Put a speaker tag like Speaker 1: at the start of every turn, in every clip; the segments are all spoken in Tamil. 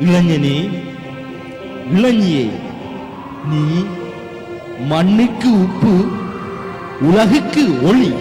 Speaker 1: இளைஞனே, இளைஞியே, நீ மண்ணுக்கு உப்பு, உலகுக்கு ஒளி.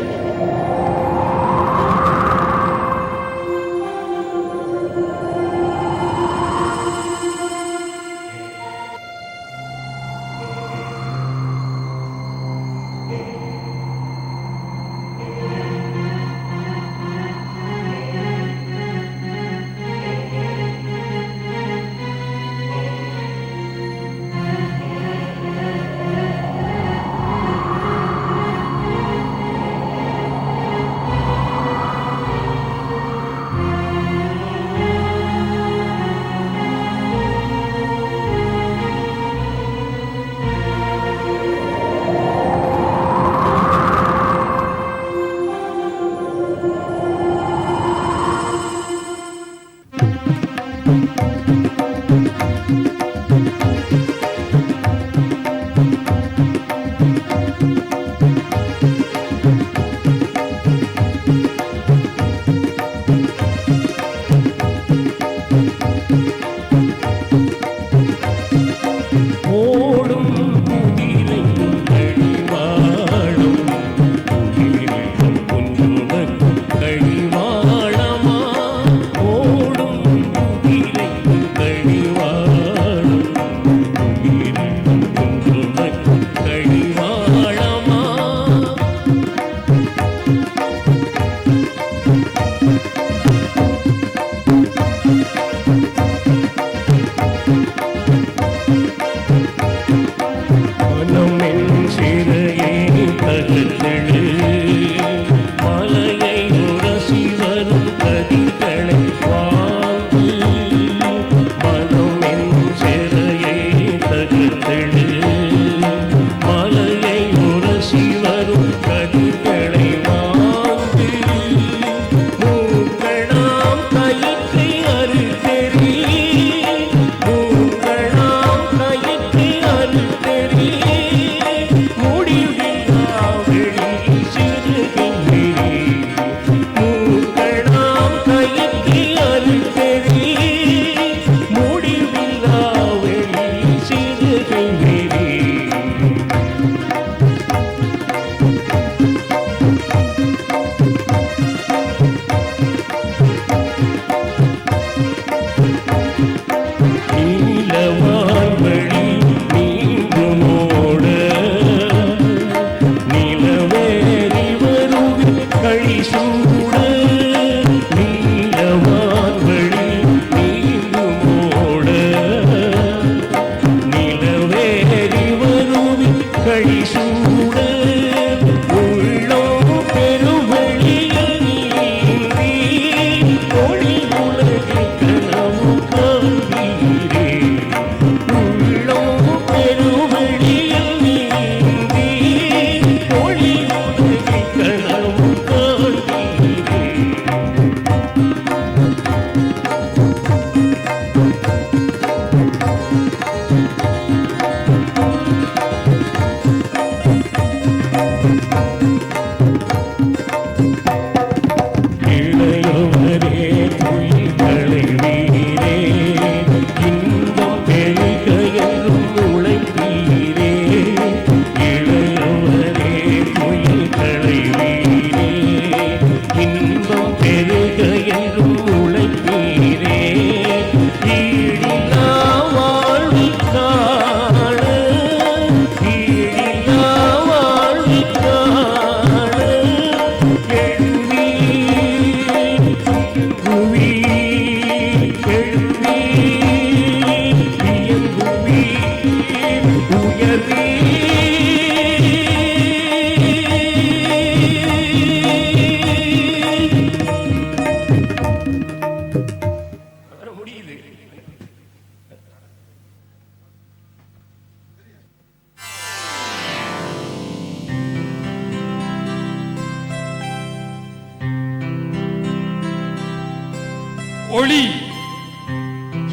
Speaker 2: ஒளி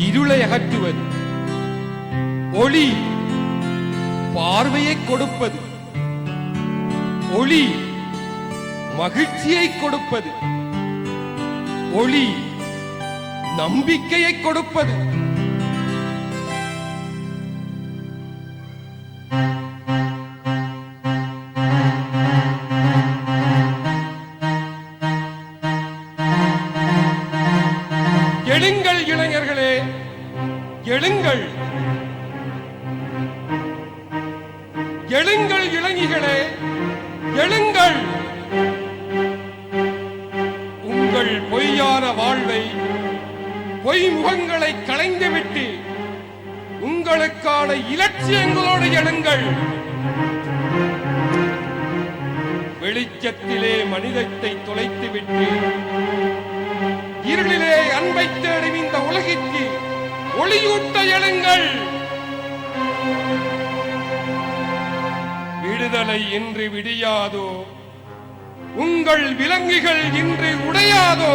Speaker 2: இருளை அகற்றுவது, ஒளி பார்வையை கொடுப்பது, ஒளி மகிழ்ச்சியை கொடுப்பது, ஒளி நம்பிக்கையை கொடுப்பது, எழுங்கள் இளைஞர்களே, எழுங்கள். எழுங்கள் இளைஞர்களே, எழுங்கள். உங்கள் பொய்யான வாழ்வை, பொய் முகங்களை களைந்துவிட்டு உங்களுக்கான இலட்சியங்களோடு எழுங்கள். வெளிச்சத்திலே மனிதத்தை தொலைத்துவிட்டு இருளிலே அன்பை தேடும் இந்த உலகிற்கு ஒளியூட்ட எழுங்கள். விடுதலை இன்று விடியாதோ, உங்கள் விலங்குகள் இன்று உடையாதோ.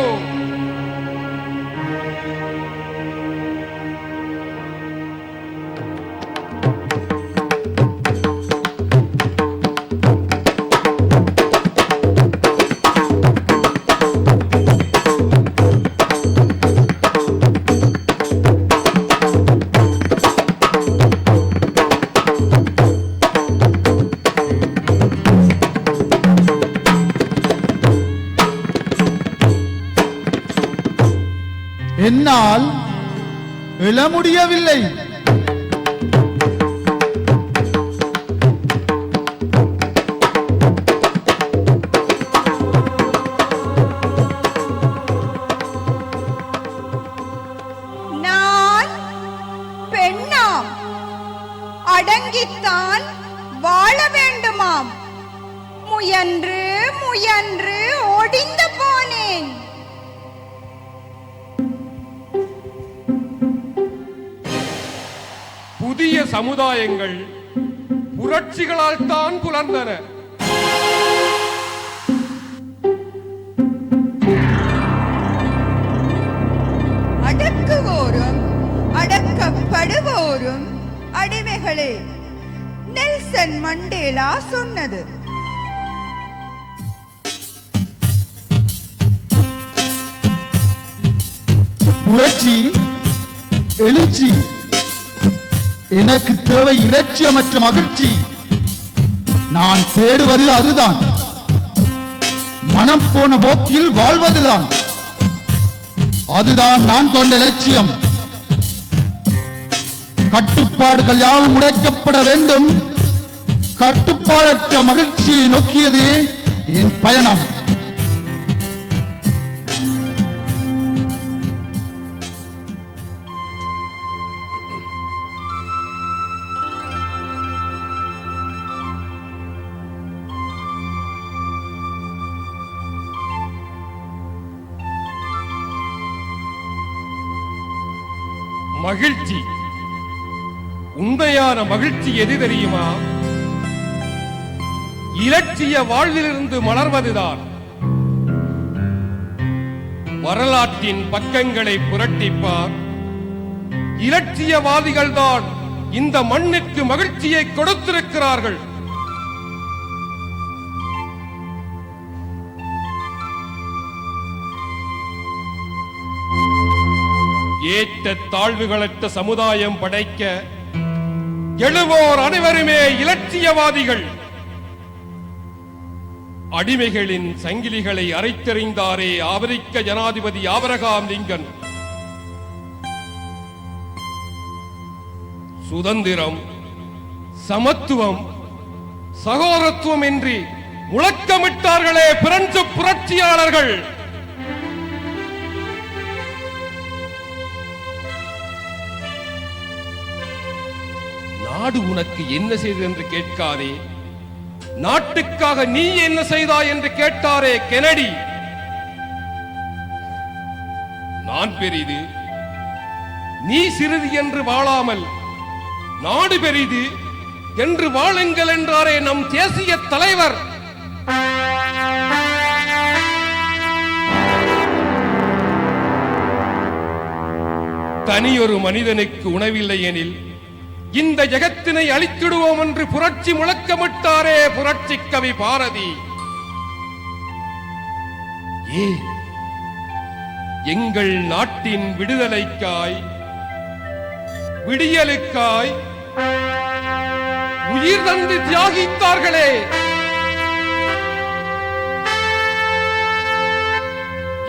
Speaker 3: என்னால் எழ முடியவில்லை.
Speaker 4: நான் பெண்ணாம், அடங்கித்தான் வாழ வேண்டுமாம். முயன்று முயன்று ஒடிந்து போனேன்.
Speaker 2: புதிய சமுதாயங்கள் புரட்சிகளால் தான் புலர்ந்தன.
Speaker 4: அடக்குவோரும் அடக்கப்படுவோரும் அடிமைகளே, நெல்சன் மண்டேலா சொன்னது.
Speaker 3: புரட்சி, எழுச்சி. எனக்கு தேவை இலட்சியமற்ற மகிழ்ச்சி. நான் தேடுவது அதுதான். மனம் போன போக்கில் வாழ்வதுதான். அதுதான் நான் கொண்ட லட்சியம். கட்டுப்பாடுகள் யாவும் உடைக்கப்பட வேண்டும். கட்டுப்பாடற்ற மகிழ்ச்சியை நோக்கியது என் பயணம்.
Speaker 2: மகிழ்ச்சி, உண்மையான மகிழ்ச்சி எது தெரியுமா? இலட்சிய வாழ்விலிருந்து மலர்வதுதான். வரலாற்றின் பக்கங்களை புரட்டிப்பார். இலட்சியவாதிகள் தான் இந்த மண்ணிற்கு மகிழ்ச்சியை கொடுத்திருக்கிறார்கள். ஏற்ற தாழ்வுகளற்ற சமுதாயம் படைக்க எழுவோர் அனைவருமே இலட்சியவாதிகள். அடிமைகளின் சங்கிலிகளை அரைத்தெறிந்தாரே அமெரிக்க ஜனாதிபதி ஆபிரகாம் லிங்கன். சுதந்திரம், சமத்துவம், சகோதரத்துவம் என்று முழக்கமிட்டார்களே பிரெஞ்சு புரட்சியாளர்கள். நாடு உனக்கு என்ன செய்தது என்று கேட்காதே, நாட்டுக்காக நீ என்ன செய்தாய் என்று கேட்டாரே கெனடி. நான் பெரிது, நீ சிறிது என்று வாழாமல் நாடு பெரிது என்று வாழுங்கள் என்றாரே நம் தேசிய தலைவர். தனியொரு மனிதனுக்கு உணவில்லை எனில் இந்த ஜகத்தினை அழித்திடுவோம் என்று புரட்சி முழக்கமிட்டாரே புரட்சி கவி பாரதி. எங்கள் நாட்டின் விடுதலைக்காய், விடியலுக்காய் உயிர் தந்து தியாகித்தார்களே.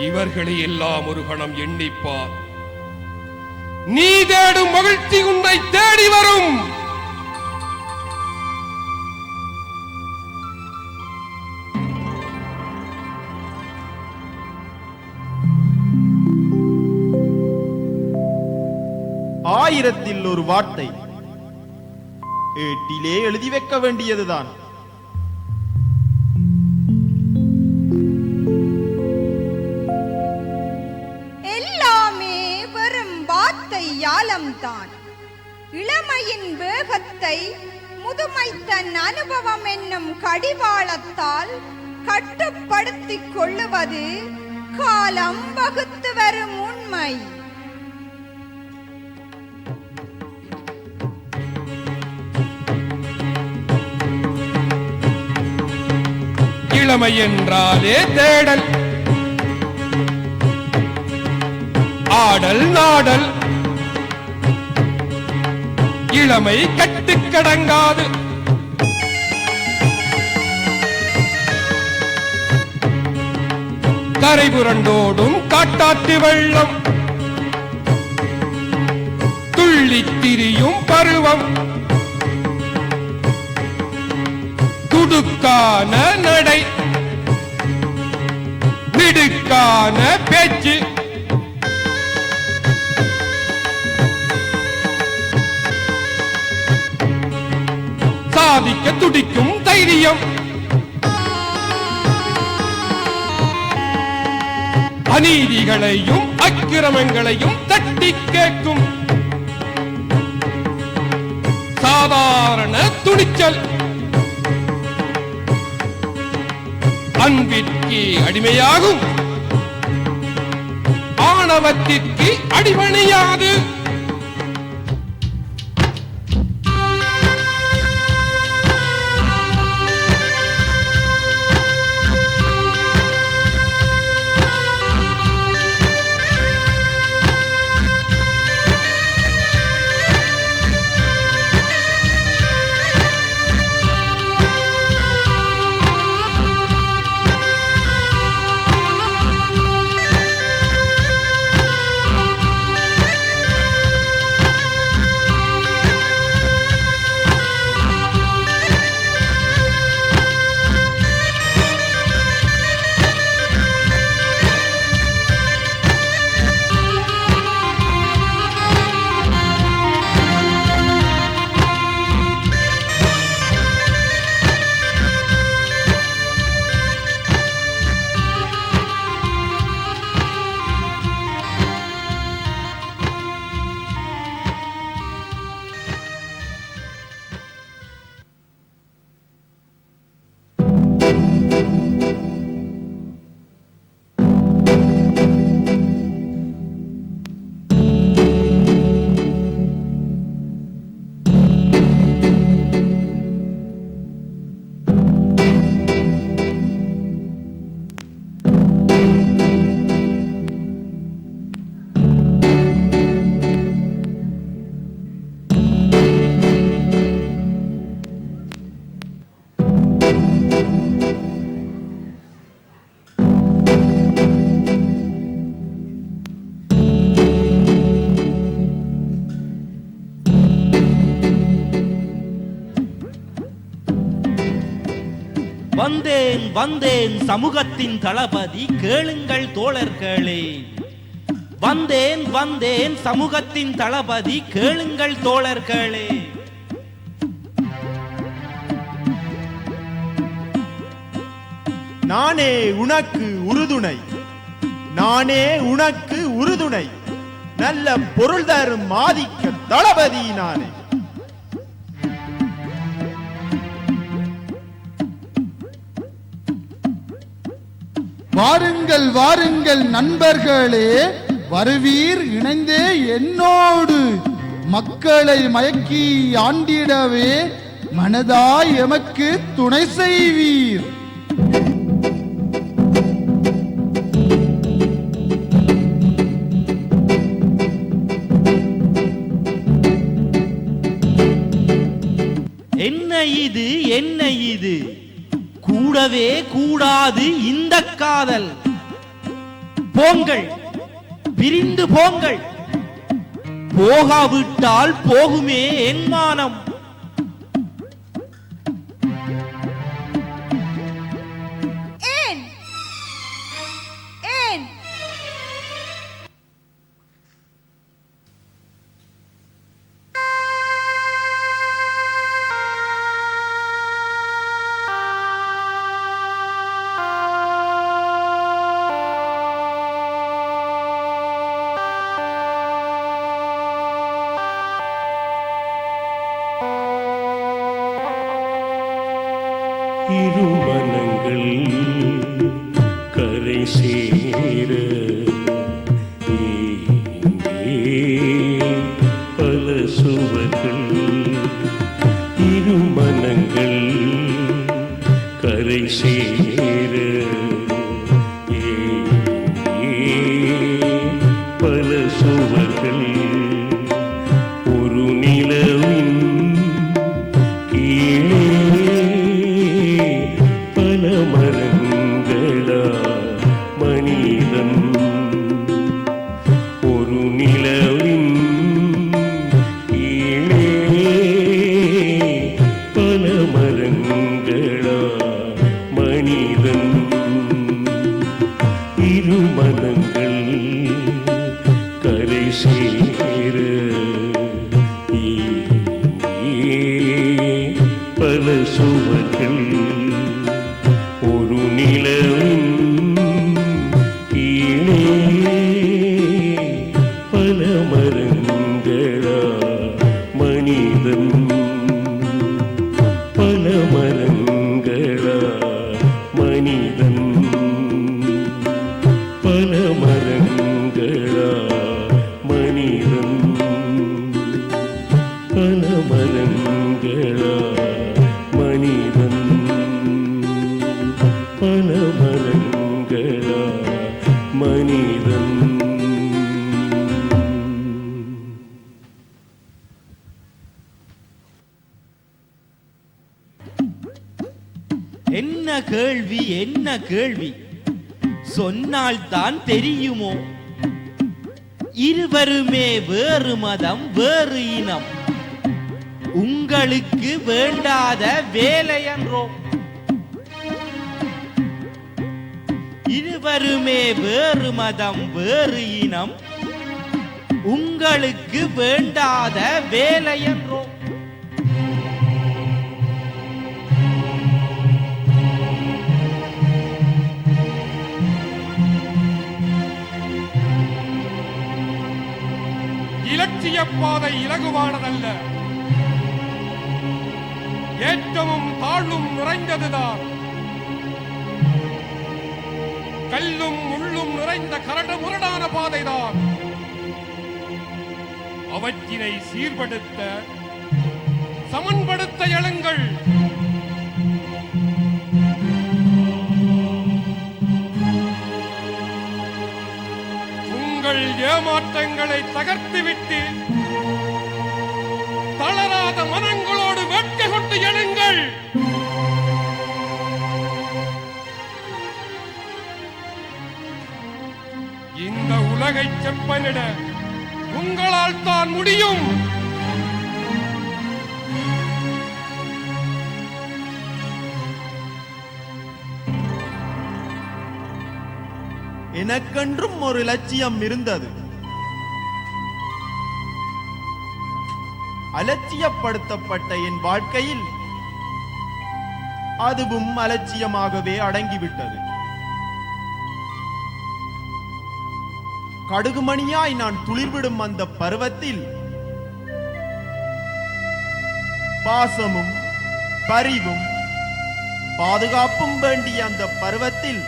Speaker 2: இவர்களை எல்லாம் ஒரு கணம் எண்ணிப்பார். நீ தேடும் மகிழ்ச்சி உன்னை தேடி வரும்.
Speaker 5: ஆயிரத்தில் ஒரு வார்த்தை ஏட்டிலே எழுதி வைக்க வேண்டியதுதான்.
Speaker 4: எல்லாமே வெறும் வார்த்தை யாலம்தான். இளமையின் வேகத்தை முதுமை தன் அனுபவம் என்னும் கடிவாளத்தால் கட்டுப்படுத்திக் கொள்ளுவது காலம் வகுத்து வரும் உண்மை.
Speaker 2: இளமை என்றாலே தேடல், ஆடல் நாடல். இளமை கட்டுக்கடங்காது. கரை புரண்டோடும் காட்டாற்று வெள்ளம், துள்ளித் திரியும் பருவம். துடுக்கான நடை, மிடுக்கான பேச்சு. சாதிக்க துடிக்கும் தைரியம். அநீதிகளையும் அக்கிரமங்களையும் தட்டி கேட்கும் சாதாரண துணிச்சல். அன்பிற்கு அடிமையாகும், ஆணவத்திற்கு அடிபணியாது.
Speaker 1: வந்தேன் வந்தேன் சமூகத்தின் தளபதி கேளுங்கள் தோழர்களே. வந்தேன் வந்தேன் சமூகத்தின் தளபதி கேளுங்கள் தோழர்களே.
Speaker 5: நானே உனக்கு உறுதுணை, நானே உனக்கு உறுதுணை. நல்ல பொருள் தரும் ஆதிக்க தளபதி நானே.
Speaker 3: வாருங்கள் வாருங்கள் நண்பர்களே, வருவீர் இணைந்தே என்னோடு. மக்களை மயக்கி ஆண்டிடவே மனதாய் எமக்கு துணை செய்வீர்.
Speaker 1: என்ன இது என்ன இது, கூடவே கூடாது இந்த காதல். போங்கள், பிரிந்து போங்கள். போகாவிட்டால் போகுமே என் மானம்.
Speaker 4: ஏன் ஏன்
Speaker 6: இருமனங்கள் கரை சேர பல சுவர்கள். இருமனங்கள் கரை சேர பல சுவர்கள். ஒரு நிலவின் கீழே பல மரங்களா மனிதன். ஒரு நிலவின் கீழே பல மரங்களா மனிதன். இருமனங்கள் கரை சேர பல சுவர்கள். ஒரு நிலவின் கீழே பல மரங்களா மனிதன். பல மரங்களா மனிதன். பல மரங்களா மனிதன். பல மரங்களா மனிதன். பல மரங்களா மனிதன்.
Speaker 1: என்ன கேள்வி, என்ன கேள்வி, சொன்னால் தான் தெரியுமோ? இருவருமே வேறு மதம், வேறு இனம், உங்களுக்கு வேண்டாத வேலை என்றோ. இருவருமே வேறு மதம், வேறு இனம், உங்களுக்கு வேண்டாத வேலை என்றோ.
Speaker 2: இலட்சிய பாதை இலகுவானதல்ல, ஏற்றமும் தாழ்வும் நிறைந்ததுதான். கல்லும் முள்ளும் நிறைந்த கரடு முரடான பாதைதான். அவற்றினை சீர்படுத்த, சமன்படுத்த எழுங்கள். உங்கள் ஏமாற்றங்களை தகர்த்துவிட்டு தளராத மனங்களோடு வேட்கை கொண்டு எழுங்கள். இந்த உலகை செப்பனிட உங்களால் தான் முடியும்.
Speaker 5: எனக்கென்றும் ஒரு லட்சியம் இருந்தது. அலட்சியப்படுத்தப்பட்ட என் வாழ்க்கையில் அதுவும் அலட்சியமாகவே அடங்கிவிட்டது. கடுகுமணியாய் நான் துளிர்விடும் அந்த பருவத்தில் பாசமும் பரிவும் பாதுகாப்பும் வேண்டிய அந்த பருவத்தில்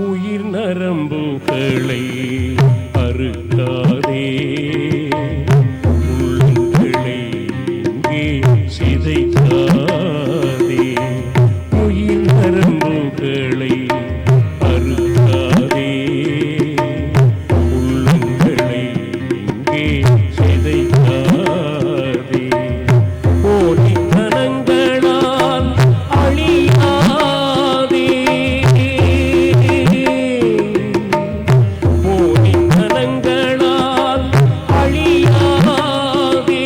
Speaker 6: உயிர் நரம்புகளை அறுக்காதே, உள்ளங்களை இங்கே சிதைக்காதே. உயிர் நரம்புகளை அறுக்காதே, உள்ளங்களை இங்கே சிதைக்காதே. போலித்தனங்களால் அழியாதே, போலித்தனங்களால் அழியாதே.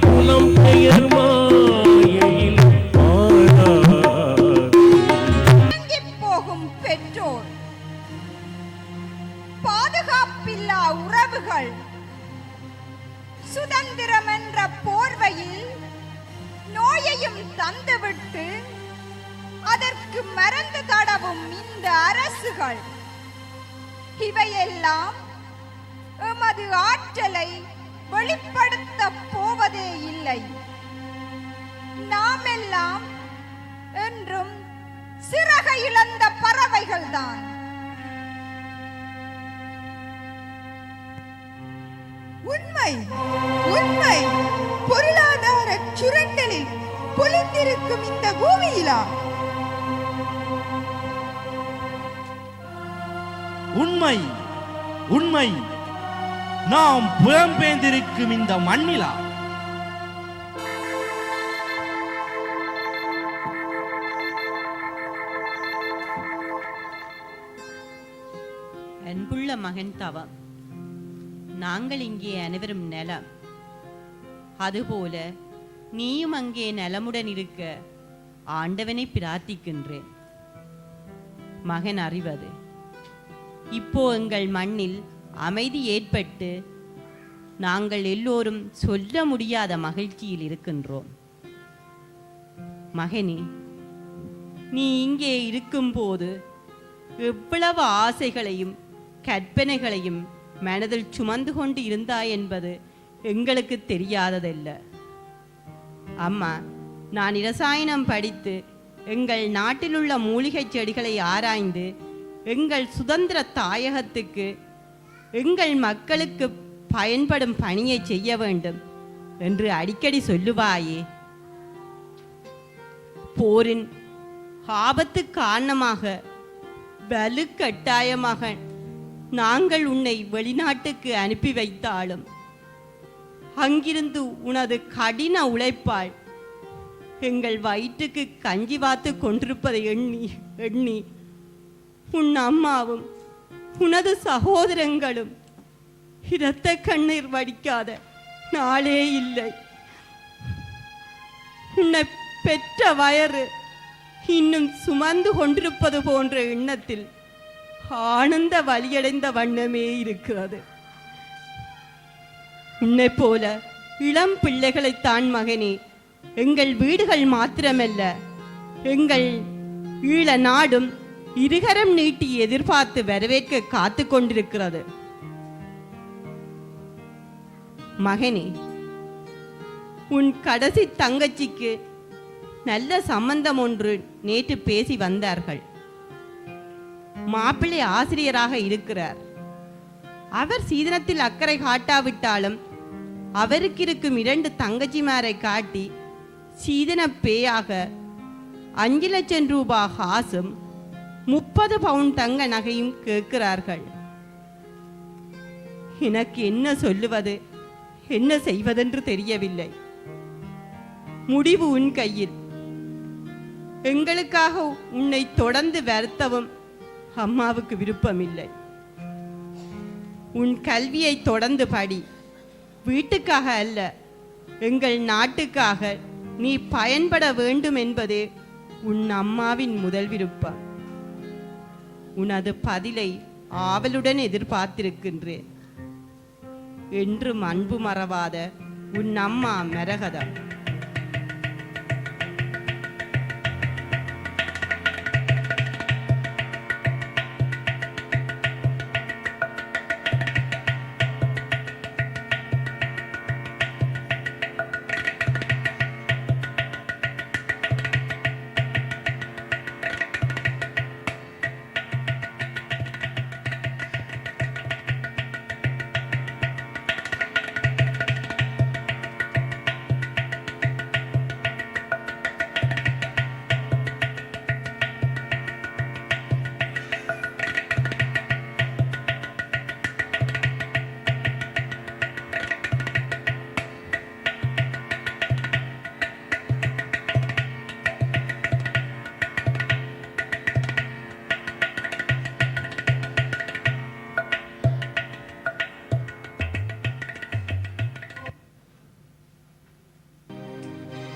Speaker 6: புலம் பெயர் மாயையில் ஆடாதே.
Speaker 4: இறங்கிப் போகும் பெற்றோர், பாதுகாப்பில்லா உறவுகள், சுதந்திரம் என்ற போர்வையில் நோயையும் தந்துவிட்டு அதற்கு மருந்து தடவும் இந்த அரசுகள், இவையெல்லாம் எமது ஆற்றலை வெளிப்படுத்த போவதே இல்லை. நாமெல்லாம் என்றும் சிறகை இழந்த பறவைகள்தான்.
Speaker 7: உண்மை உண்மை பொருளாதார சுரண்டலில் பொலிந்திருக்கும் இந்த பூமியிலா
Speaker 1: உண்மை உண்மை நாம் புலம்பெயர்ந்திருக்கும் இந்த மண்ணிலா?
Speaker 8: அன்புள்ள மகன் தவம், நாங்கள் இங்கே அனைவரும் நலம். அதுபோல நீயும் அங்கே நலமுடன் இருக்க ஆண்டவனை பிரார்த்திக்கின்றேன். மகன் அறிவது, இப்போ எங்கள் மண்ணில் அமைதி ஏற்பட்டு நாங்கள் எல்லோரும் சொல்ல முடியாத மகிழ்ச்சியில் இருக்கின்றோம். மகனே, நீ இங்கே இருக்கும்போது எவ்வளவு ஆசைகளையும் கற்பனைகளையும் மனதில் சுமந்து கொண்டு இருந்தாய் என்பது எங்களுக்கு தெரியாததல்ல. அம்மா, நான் இரசாயனம் படித்து எங்கள் நாட்டிலுள்ள மூலிகை செடிகளை ஆராய்ந்து எங்கள் சுதந்திர தாயகத்துக்கு எங்கள் மக்களுக்கு பயன்படும் பணியை செய்ய வேண்டும் என்று அடிக்கடி சொல்லுவாயே. போரின் ஆபத்து காரணமாக வலுக்கட்டாயமாக நாங்கள் உன்னை வெளிநாட்டுக்கு அனுப்பி வைத்தாலும் அங்கிருந்து உனது கடின உழைப்பால் எங்கள் வயிற்றுக்கு கஞ்சி வாத்து கொண்டிருப்பதை எண்ணி எண்ணி உன் அம்மாவும் உனது சகோதரங்களும் இரத்த கண்ணீர் வடிக்காத நாளே இல்லை. உன்னை பெற்ற வயறு இன்னும் சுமந்து கொண்டிருப்பது போன்ற எண்ணத்தில் ஆனந்த வலியடைந்த வண்ணமே இருக்கிறது. உன்னை போல இளம் பிள்ளைகளைத்தான் மகனே எங்கள் வீடுகள் மாத்திரமல்ல, எங்கள் ஈழ நாடும் இருகரம் நீட்டி எதிர்பார்த்து வரவேற்க காத்து கொண்டிருக்கிறது. மகனே, உன் கடைசி தங்கச்சிக்கு நல்ல சம்பந்தம் ஒன்று நேற்று பேசி வந்தார்கள். மாப்பிள்ளை ஆசிரியராக இருக்கிறார். அவர் சீதனத்தில் அக்கறை காட்டாவிட்டாலும் அவருக்கு இருக்கும் 2 தங்கச்சிமாரை காட்டி சீதன பேயாக 5 லட்சம் ரூபாய் காசும் 30 பவுன் தங்க நகையும் கேட்கிறார்கள். எனக்கு என்ன சொல்லுவது, என்ன செய்வதென்று தெரியவில்லை. முடிவு உன் கையில். எங்களுக்காக உன்னை தொடர்ந்து வருத்தவும் அம்மாவுக்கு விருப்பமில்லை. உன் கல்வியை தொடர்ந்து படி. வீட்டுக்காக அல்ல, எங்கள் நாட்டுக்காக நீ பயன்பட வேண்டும் என்பதே உன் அம்மாவின் முதல் விருப்பம். உனது பதிலை ஆவலுடன் எதிர்பார்த்திருக்கின்றேன். என்றும் அன்பு மறவாத உன் அம்மா மரகதம்.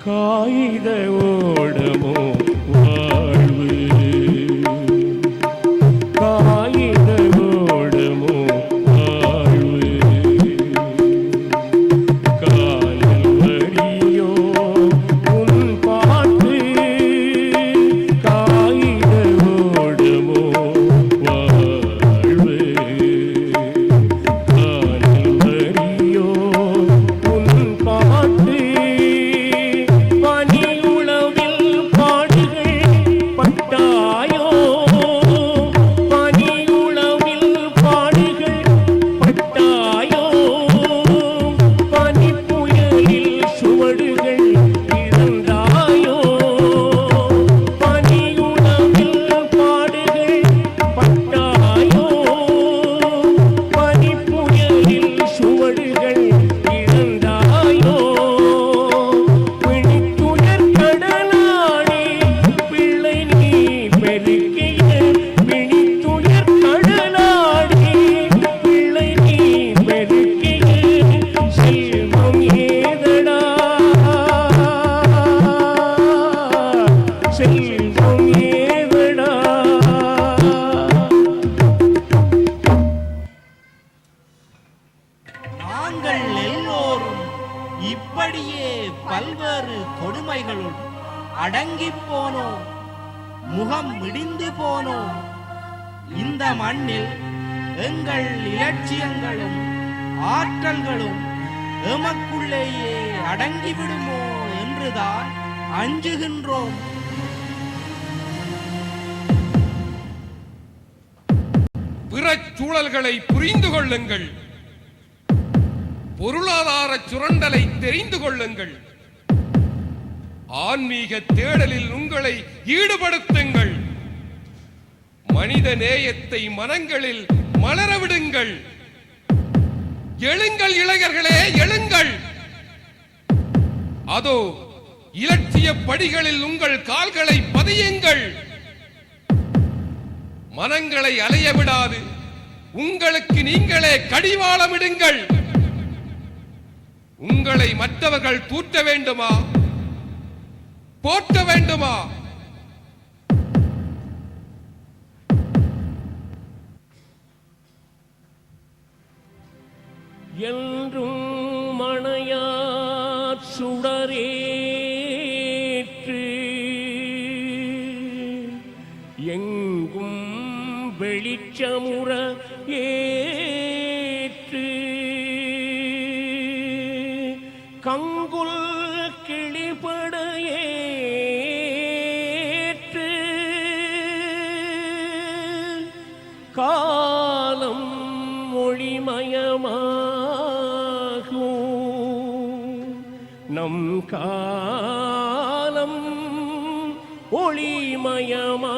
Speaker 6: காகித ஓடமோ வாழ்வு, காகித ஓடமோ வாழ்வு, காலில் வரியோ உன் பாட்டு, காகித ஓடமோ வாழ்வு, காலில் வரியோ உன் பாட்டு, பனியுளவில் பாடுகள் பட்டாயோ, பனியுளவில் பாடுகள் பட்டாயோ, பனிப்புயலில் சுவடுகள் இழந்தாயோ, பனியுளவில் பாடுகள் பட்டாயோ, பனிப்புயலில் சுவடுகள் இழந்தாயோ, பிணித்துயர் கடலாடி பிள்ளை நீ பெருக்கிய, பிணித்துயர் கடலாடி பிள்ளை நீ பெருக்கிய, செல்வம் ஏதடா, செல்வம் ஏதடா.
Speaker 1: நாங்கள் எல்லோரும் இப்படியே பல்வேறு கொடுமைகளுள் அடங்கிப் போனோம், முகம் இடிந்து போனோம். இந்த மண்ணில் எங்கள் இலட்சியங்களும் ஆற்றல்களும் எமக்குள்ளேயே அடங்கிவிடுமோ என்றுதான் அஞ்சுகின்றோம்.
Speaker 2: பிறச் சூழல்களை புரிந்து கொள்ளுங்கள், பொருளாதார சுரண்டலை தெரிந்து கொள்ளுங்கள், ஆன்மீக தேடலில் உங்களை ஈடுபடுத்துங்கள், மனித நேயத்தை மனங்களில் மலரவிடுங்கள். எழுங்கள் இளைஞர்களே, எழுங்கள். அதோ இலட்சிய படிகளில் உங்கள் கால்களை பதியுங்கள். மனங்களை அலைய விடாது உங்களுக்கு நீங்களே கடிவாளமிடுங்கள். உங்களை மற்றவர்கள் தூற்ற வேண்டுமா, போற்ற வேண்டுமா?
Speaker 6: என்றும் மணையார் சுடரேற்று, எங்கும் வெளிச்சமுற ஏற்று, கங்குல் கிளிபட ஏற்று, காலம் ஒளிமயமாகும், நம் காலம் ஒளிமயமாகும்.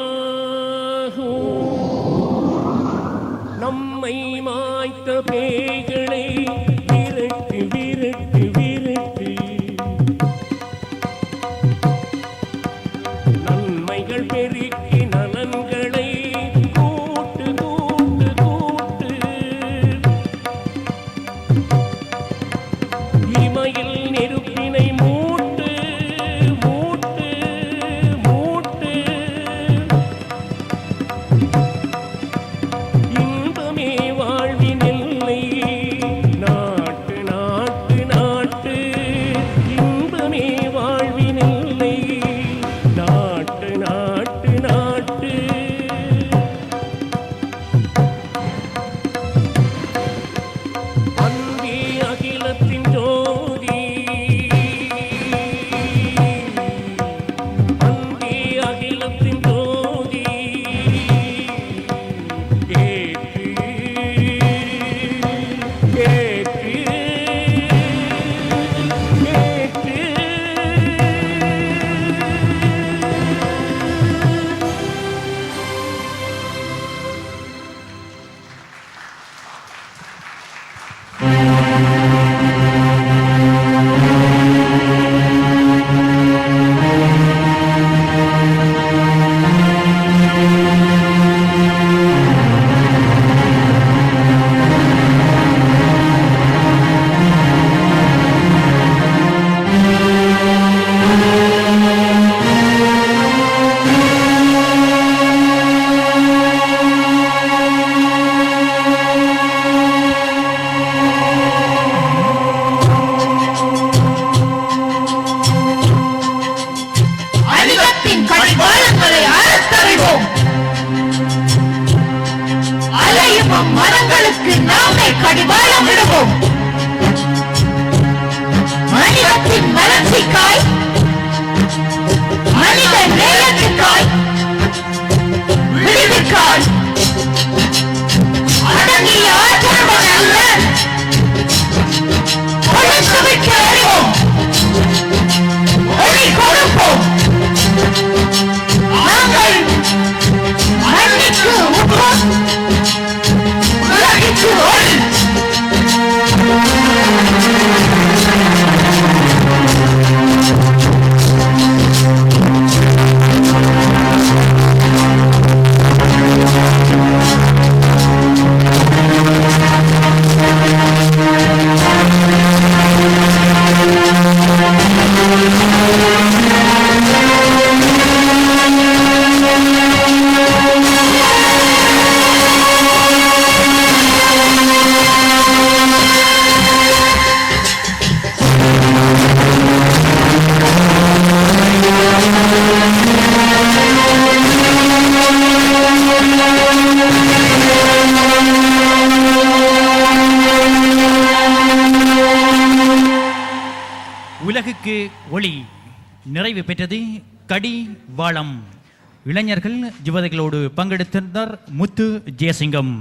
Speaker 6: நம்மை மாய்த்த பேய்களை விரட்டு விரட்டு விரட்டு, நன்மைகள் பெருக்கி நலன்களை கூட்டு கூட்டு கூட்டு, இமையில் நெருப்பினை மூட்டு மூட்டு மூட்டு, இன்பமே வாழ்வின் எல்லை
Speaker 9: உலகுக்கு ஒளி நிறைவு பெற்றது கடி வாளம். இளைஞர்கள் யுவதிகளோடு பங்கெடுத்திருந்தார் முத்து ஜெயசிங்கம்.